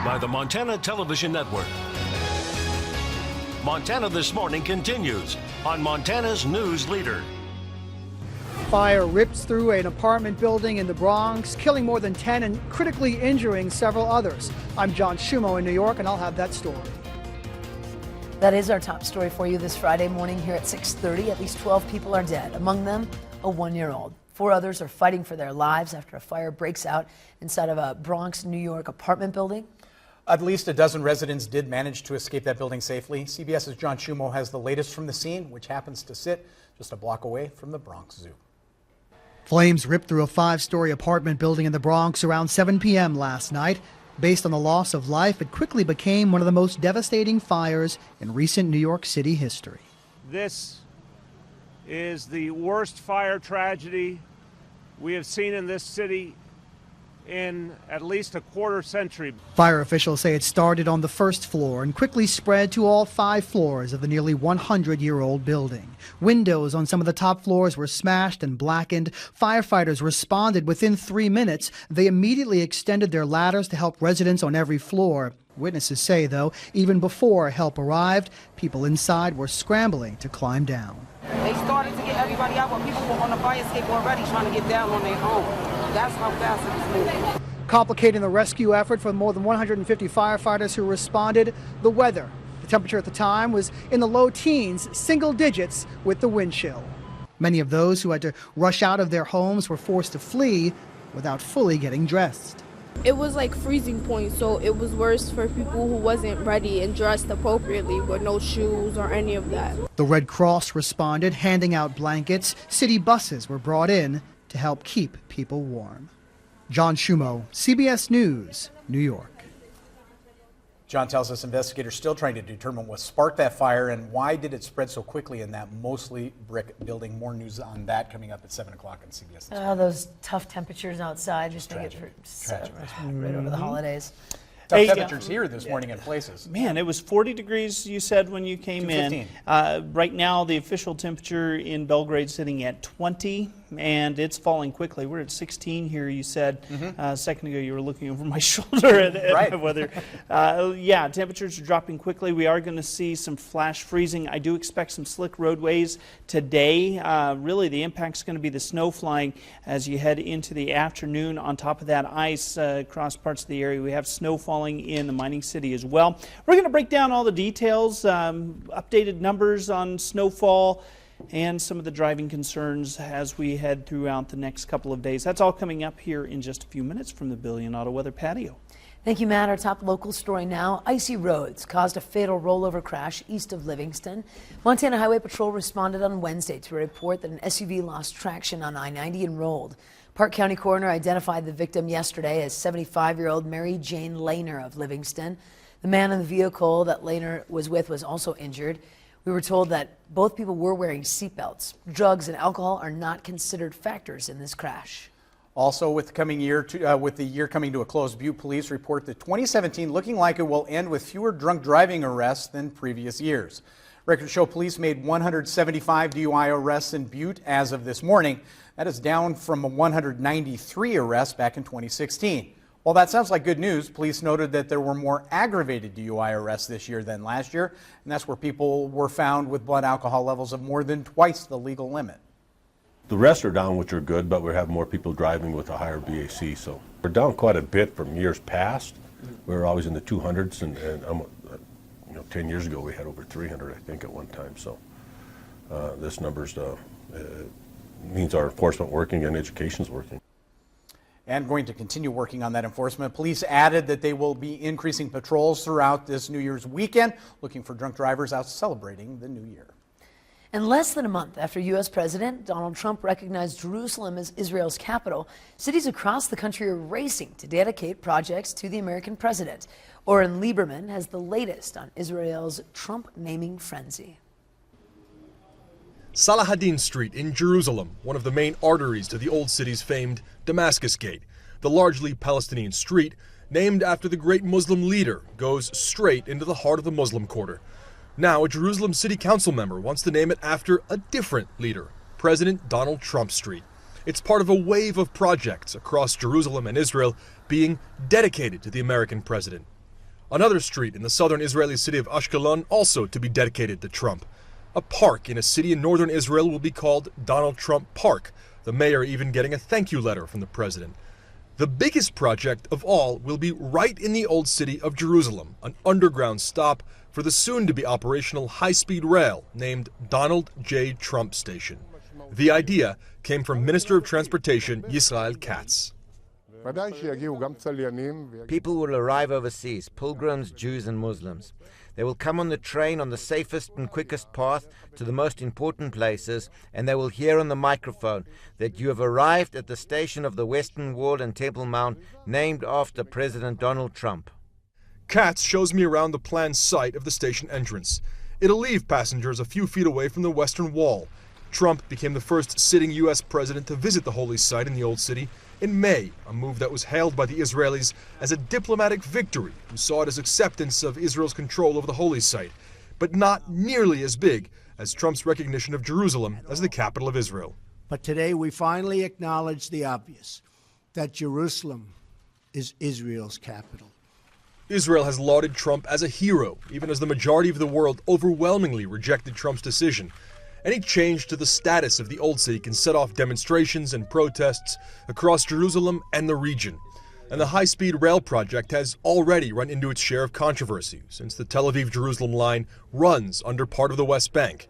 by the Montana Television Network. Montana This Morning continues on Montana's News Leader. Fire rips through an apartment building in the Bronx, killing more than 10 and critically injuring several others. I'm John Schumo in New York, and I'll have that story. That is our top story for you this Friday morning here at 6:30. At least 12 people are dead, among them a 1-year-old. 4 others are fighting for their lives after a fire breaks out inside of a Bronx, New York apartment building. At least a dozen residents did manage to escape that building safely. CBS's John Schumo has the latest from the scene, which happens to sit just a block away from the Bronx Zoo. Flames ripped through a 5-story apartment building in the Bronx around 7 p.m. last night. Based on the loss of life, it quickly became one of the most devastating fires in recent New York City history. This is the worst fire tragedy we have seen in this city in at least a quarter century. Fire officials say it started on the first floor and quickly spread to all 5 floors of the nearly 100-year-old building. Windows on some of the top floors were smashed and blackened. Firefighters responded within 3 minutes. They immediately extended their ladders to help residents on every floor. Witnesses say, though, even before help arrived, people inside were scrambling to climb down. They started to get everybody out, but people were on the fire escape already trying to get down on their own. That's how fast it was moving. Complicating the rescue effort for more than 150 firefighters who responded, the weather. The temperature at the time was in the low teens, single digits with the wind chill. Many of those who had to rush out of their homes were forced to flee without fully getting dressed. It was like freezing point, so it was worse for people who wasn't ready and dressed appropriately with no shoes or any of that. The Red Cross responded, handing out blankets. City buses were brought in to help keep people warm. John Schumo, CBS News, New York. John tells us investigators still trying to determine what sparked that fire and why did it spread so quickly in that mostly brick building. More news on that coming up at 7 o'clock on CBS. Those tough temperatures outside just make it right over the holidays. Tough temperatures here this morning in places. Man, it was 40 degrees, you said, when you came in. Right now, the official temperature in Belgrade sitting at 20, and it's falling quickly. We're at 16 here, you said. A second ago, you were looking over my shoulder at my weather. Yeah, temperatures are dropping quickly. We are going to see some flash freezing. I do expect some slick roadways today. Really, the impact's going to be the snow flying as you head into the afternoon. On top of that, ice across parts of the area. We have snow falling in the mining city as well. We're going to break down all the details, updated numbers on snowfall, and some of the driving concerns as we head throughout the next couple of days. That's all coming up here in just a few minutes from the Billion Auto Weather Patio. Thank you, Matt. Our top local story now. Icy roads caused a fatal rollover crash east of Livingston. Montana Highway Patrol responded on Wednesday to a report that an SUV lost traction on I-90 and rolled. Park County coroner identified the victim yesterday as 75-year-old Mary Jane Lehner of Livingston. The man in the vehicle that Lehner was with was also injured. We were told that both people were wearing seatbelts. Drugs and alcohol are not considered factors in this crash. Also, with the year coming to a close, Butte police report that 2017 looking like it will end with fewer drunk driving arrests than previous years. Records show police made 175 DUI arrests in Butte as of this morning. That is down from 193 arrests back in 2016. While that sounds like good news, police noted that there were more aggravated DUI arrests this year than last year, and that's where people were found with blood alcohol levels of more than twice the legal limit. The arrests are down, which are good, but we're having more people driving with a higher BAC, so we're down quite a bit from years past. We were always in the 200s, and 10 years ago we had over 300, I think, at one time. So this number's means our enforcement working and education's working. And going to continue working on that enforcement. Police added that they will be increasing patrols throughout this New Year's weekend, looking for drunk drivers out celebrating the new year. And less than a month after U.S. President Donald Trump recognized Jerusalem as Israel's capital, cities across the country are racing to dedicate projects to the American president. Oren Lieberman has the latest on Israel's Trump naming frenzy. Salahuddin Street in Jerusalem, one of the main arteries to the old city's famed Damascus Gate. The largely Palestinian street, named after the great Muslim leader, goes straight into the heart of the Muslim quarter. Now, a Jerusalem City Council member wants to name it after a different leader, President Donald Trump Street. It's part of a wave of projects across Jerusalem and Israel being dedicated to the American president. Another street in the southern Israeli city of Ashkelon also to be dedicated to Trump. A park in a city in northern Israel will be called Donald Trump Park, the mayor even getting a thank you letter from the president. The biggest project of all will be right in the old city of Jerusalem, an underground stop for the soon-to-be operational high-speed rail named Donald J. Trump Station. The idea came from Minister of Transportation Yisrael Katz. People will arrive overseas, pilgrims, Jews and Muslims. They will come on the train on the safest and quickest path to the most important places, and they will hear on the microphone that you have arrived at the station of the Western Wall and Temple Mount named after President Donald Trump. Katz shows me around the planned site of the station entrance. It'll leave passengers a few feet away from the Western Wall. Trump became the first sitting U.S. president to visit the holy site in the Old City in May, a move that was hailed by the Israelis as a diplomatic victory, who saw it as acceptance of Israel's control over the holy site, but not nearly as big as Trump's recognition of Jerusalem as the capital of Israel. But today we finally acknowledge the obvious, that Jerusalem is Israel's capital. Israel has lauded Trump as a hero, even as the majority of the world overwhelmingly rejected Trump's decision. Any change to the status of the Old City can set off demonstrations and protests across Jerusalem and the region. And the high-speed rail project has already run into its share of controversy, since the Tel Aviv-Jerusalem line runs under part of the West Bank.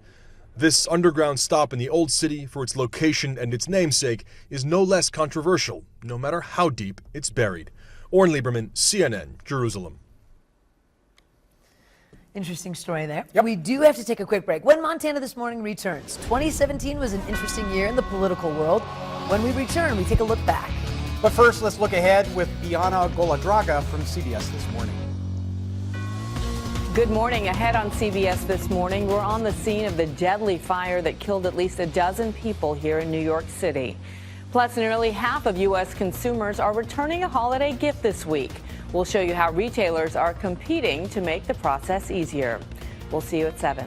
This underground stop in the Old City, for its location and its namesake, is no less controversial, no matter how deep it's buried. Oren Lieberman, CNN, Jerusalem. Interesting story there. Yep. We do have to take a quick break. When Montana This Morning returns, 2017 was an interesting year in the political world. When we return, we take a look back. But first, let's look ahead with Bianna Goladraga from CBS This Morning. Good morning. Ahead on CBS This Morning, we're on the scene of the deadly fire that killed at least a dozen people here in New York City. Plus, nearly half of U.S. consumers are returning a holiday gift this week. We'll show you how retailers are competing to make the process easier. We'll see you at 7.